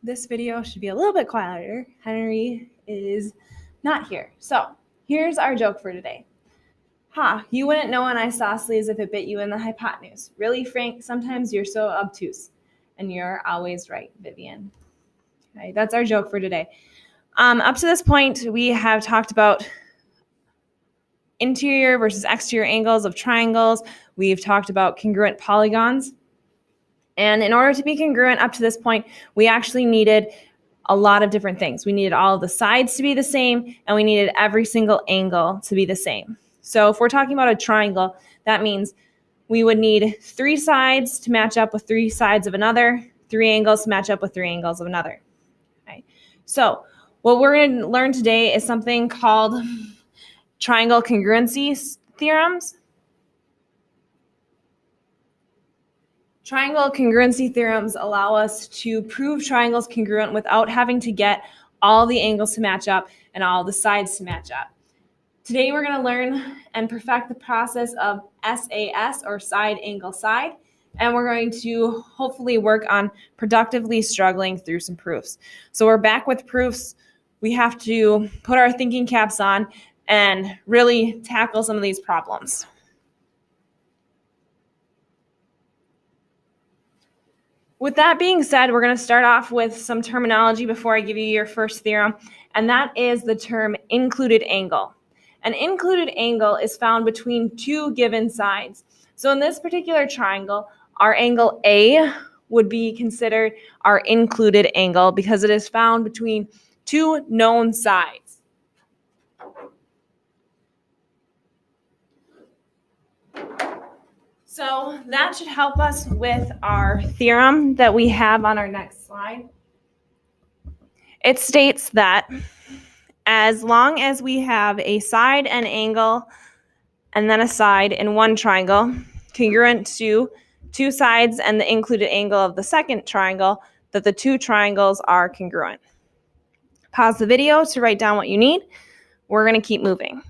this video should be a little bit quieter. Henry is not here. So here's our joke for today. You wouldn't know an isosceles if it bit you in the hypotenuse. Really, Frank, sometimes you're so obtuse. And you're always right, Vivian. Okay, that's our joke for today. Up to this point, we have talked about interior versus exterior angles of triangles. We've talked about congruent polygons. And in order to be congruent up to this point, we actually needed a lot of different things. We needed all of the sides to be the same, and we needed every single angle to be the same. So if we're talking about a triangle, that means we would need 3 sides to match up with 3 sides of another, 3 angles to match up with 3 angles of another. Okay. So what we're going to learn today is something called triangle congruency theorems. Triangle congruency theorems allow us to prove triangles congruent without having to get all the angles to match up and all the sides to match up. Today we're going to learn and perfect the process of SAS, or side angle side, and we're going to hopefully work on productively struggling through some proofs. So we're back with proofs. We have to put our thinking caps on and really tackle some of these problems. With that being said, we're going to start off with some terminology before I give you your first theorem, and that is the term included angle. An included angle is found between 2 given sides. So in this particular triangle, our angle A would be considered our included angle because it is found between 2 known sides. So that should help us with our theorem that we have on our next slide. It states that as long as we have a side and angle and then a side in one triangle congruent to 2 sides and the included angle of the second triangle, that the 2 triangles are congruent. Pause the video to write down what you need. We're going to keep moving.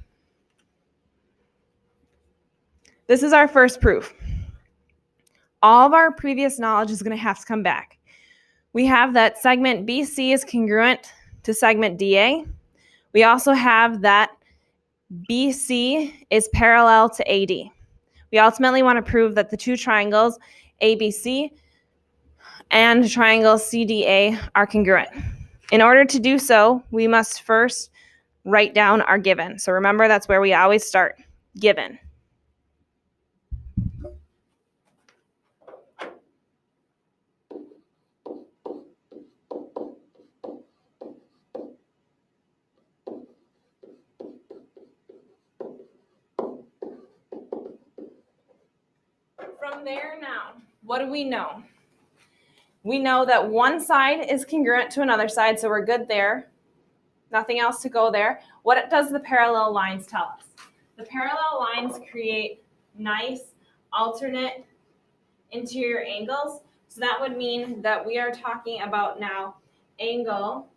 This is our first proof. All of our previous knowledge is going to have to come back. We have that segment BC is congruent to segment DA. We also have that BC is parallel to AD. We ultimately want to prove that the 2 triangles, ABC and triangle CDA, are congruent. In order to do so, we must first write down our given. So remember, that's where we always start, given. From there now, what do we know? We know that one side is congruent to another side, so we're good there. Nothing else to go there. What does the parallel lines tell us? The parallel lines create nice alternate interior angles. So that would mean that we are talking about now angle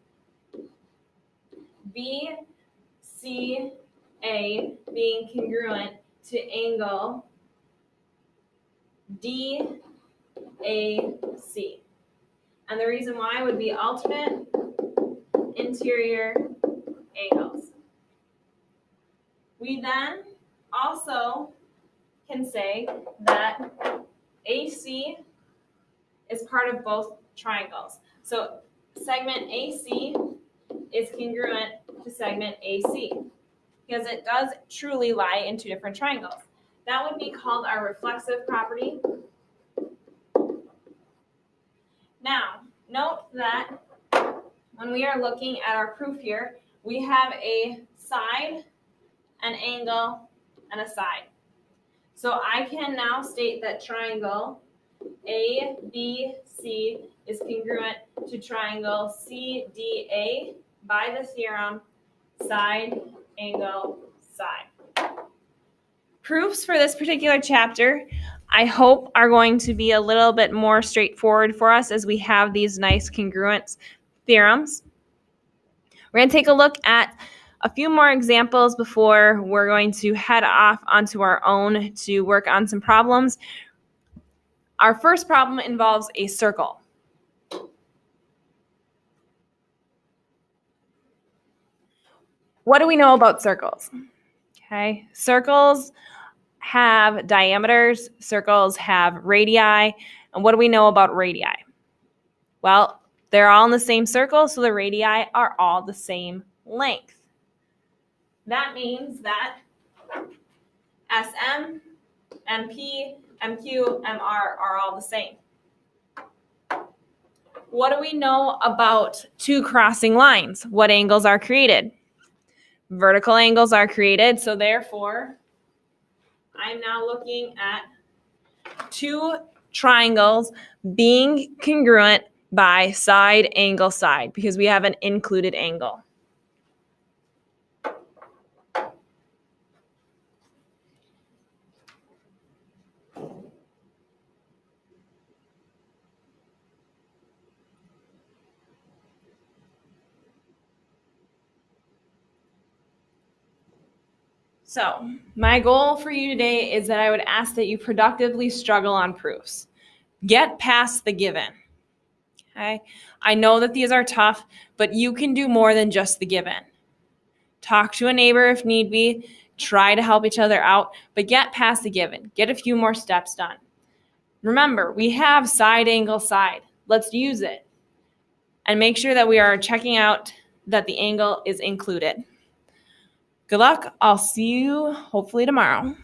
BCA being congruent to angle DAC. And the reason why would be alternate interior angles. We then also can say that AC is part of both triangles. So segment AC is congruent to segment AC because it does truly lie in 2 different triangles. That would be called our reflexive property. Now, note that when we are looking at our proof here, we have a side, an angle, and a side. So I can now state that triangle ABC is congruent to triangle CDA by the theorem side, angle, side. Proofs for this particular chapter, I hope, are going to be a little bit more straightforward for us as we have these nice congruent theorems. We're going to take a look at a few more examples before we're going to head off onto our own to work on some problems. Our first problem involves a circle. What do we know about circles? Okay, circles have diameters, circles have radii, and what do we know about radii? Well, they're all in the same circle, so the radii are all the same length. That means that SM, MP, MQ, MR are all the same. What do we know about two crossing lines? What angles are created? Vertical angles are created, so therefore, I'm now looking at two triangles being congruent by side, angle, side, because we have an included angle. So, my goal for you today is that I would ask that you productively struggle on proofs. Get past the given. Okay? I know that these are tough, but you can do more than just the given. Talk to a neighbor if need be. Try to help each other out, but get past the given. Get a few more steps done. Remember, we have side, angle, side. Let's use it. And make sure that we are checking out that the angle is included. Good luck. I'll see you hopefully tomorrow.